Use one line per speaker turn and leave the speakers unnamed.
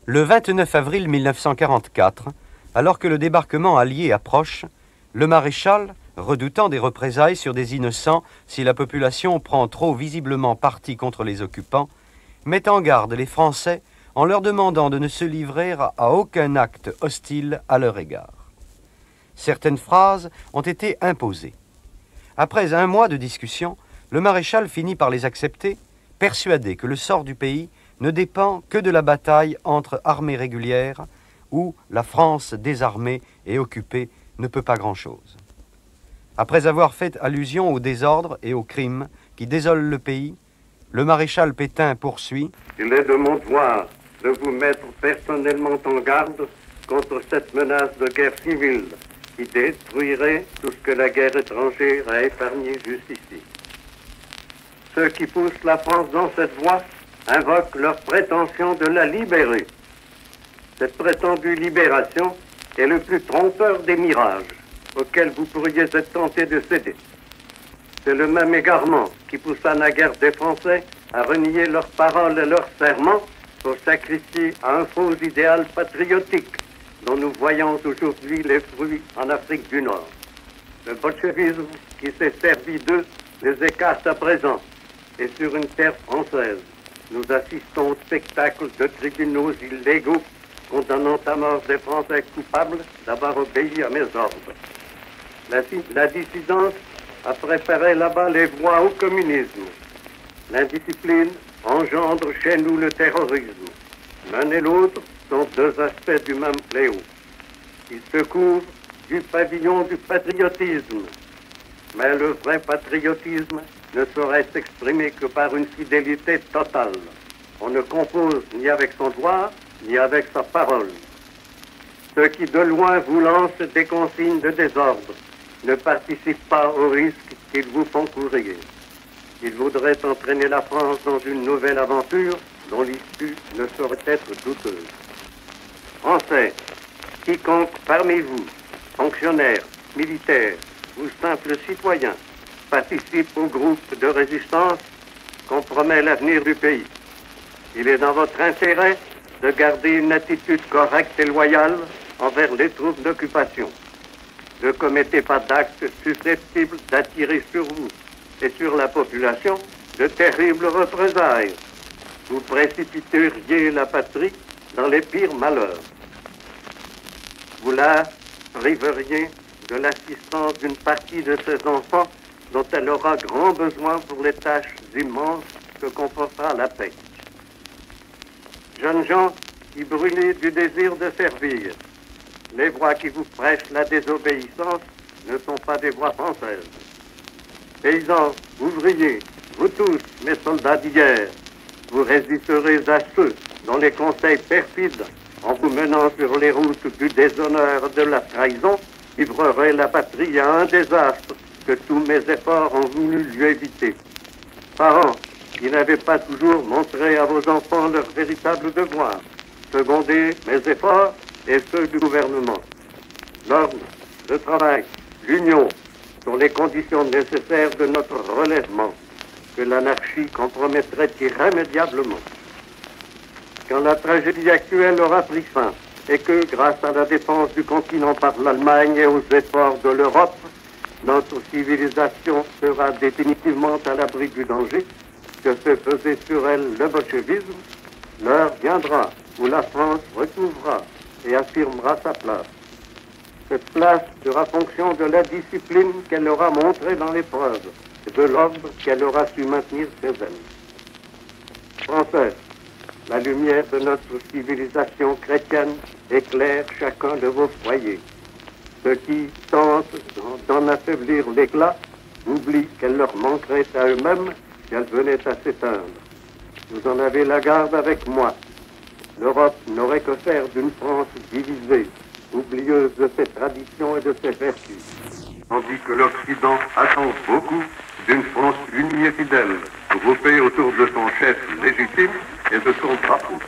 Le 29 avril 1944, alors que le débarquement allié approche, le maréchal, redoutant des représailles sur des innocents si la population prend trop visiblement parti contre les occupants, met en garde les Français en leur demandant de ne se livrer à aucun acte hostile à leur égard. Certaines phrases ont été imposées. Après un mois de discussion, le maréchal finit par les accepter, persuadé que le sort du pays ne dépend que de la bataille entre armées régulières, où la France désarmée et occupée ne peut pas grand-chose. Après avoir fait allusion au désordre et aux crimes qui désolent le pays, le maréchal Pétain poursuit «
Il est de mon devoir de vous mettre personnellement en garde contre cette menace de guerre civile qui détruirait tout ce que la guerre étrangère a épargné jusqu'ici. Ceux qui poussent la France dans cette voie invoquent leur prétention de la libérer. Cette prétendue libération est le plus trompeur des mirages auxquels vous pourriez être tenté de céder. C'est le même égarement qui poussa naguère des Français à renier leurs paroles et leurs serments pour sacrifier à un faux idéal patriotique dont nous voyons aujourd'hui les fruits en Afrique du Nord. Le bolchevisme qui s'est servi d'eux les écarte à présent, et sur une terre française, nous assistons au spectacle de tribunaux illégaux condamnant à mort des Français coupables d'avoir obéi à mes ordres. La dissidence a préparé là-bas les voies au communisme. L'indiscipline engendre chez nous le terrorisme. L'un et l'autre sont deux aspects du même fléau. Ils se couvrent du pavillon du patriotisme. Mais le vrai patriotisme ne saurait s'exprimer que par une fidélité totale. On ne compose ni avec son doigt, ni avec sa parole. Ceux qui de loin vous lancent des consignes de désordre ne participent pas au risque qu'ils vous font courir. Ils voudraient entraîner la France dans une nouvelle aventure dont l'issue ne saurait être douteuse. Français, quiconque parmi vous, fonctionnaires, militaires ou simples citoyens, participe au groupe de résistance, compromet l'avenir du pays. Il est dans votre intérêt de garder une attitude correcte et loyale envers les troupes d'occupation. Ne commettez pas d'actes susceptibles d'attirer sur vous et sur la population de terribles représailles. Vous précipiteriez la patrie dans les pires malheurs. Vous la priveriez de l'assistance d'une partie de ses enfants dont elle aura grand besoin pour les tâches immenses que comportera la paix. Jeunes gens qui brûlez du désir de servir, les voix qui vous prêchent la désobéissance ne sont pas des voix françaises. Paysans, ouvriers, vous tous, mes soldats d'hier, vous résisterez à ceux dont les conseils perfides, en vous menant sur les routes du déshonneur et de la trahison, livreraient la patrie à un désastre que tous mes efforts ont voulu lui éviter. Parents qui n'avaient pas toujours montré à vos enfants leur véritable devoir, secondez mes efforts et ceux du gouvernement. L'ordre, le travail, l'union sont les conditions nécessaires de notre relèvement, que l'anarchie compromettrait irrémédiablement. Quand la tragédie actuelle aura pris fin, et que, grâce à la défense du continent par l'Allemagne et aux efforts de l'Europe, notre civilisation sera définitivement à l'abri du danger que fait peser sur elle le bolchevisme, l'heure viendra où la France recouvrera et affirmera sa place. Cette place sera fonction de la discipline qu'elle aura montrée dans l'épreuve et de l'ordre qu'elle aura su maintenir chez elle. Français, la lumière de notre civilisation chrétienne éclaire chacun de vos foyers. Ceux qui tentent d'en affaiblir l'éclat oublient qu'elle leur manquerait à eux-mêmes si elle venait à s'éteindre. Vous en avez la garde avec moi. L'Europe n'aurait que faire d'une France divisée, oublieuse de ses traditions et de ses vertus. Tandis que l'Occident attend beaucoup d'une France unie et fidèle, groupée autour de son chef légitime et de son drapeau.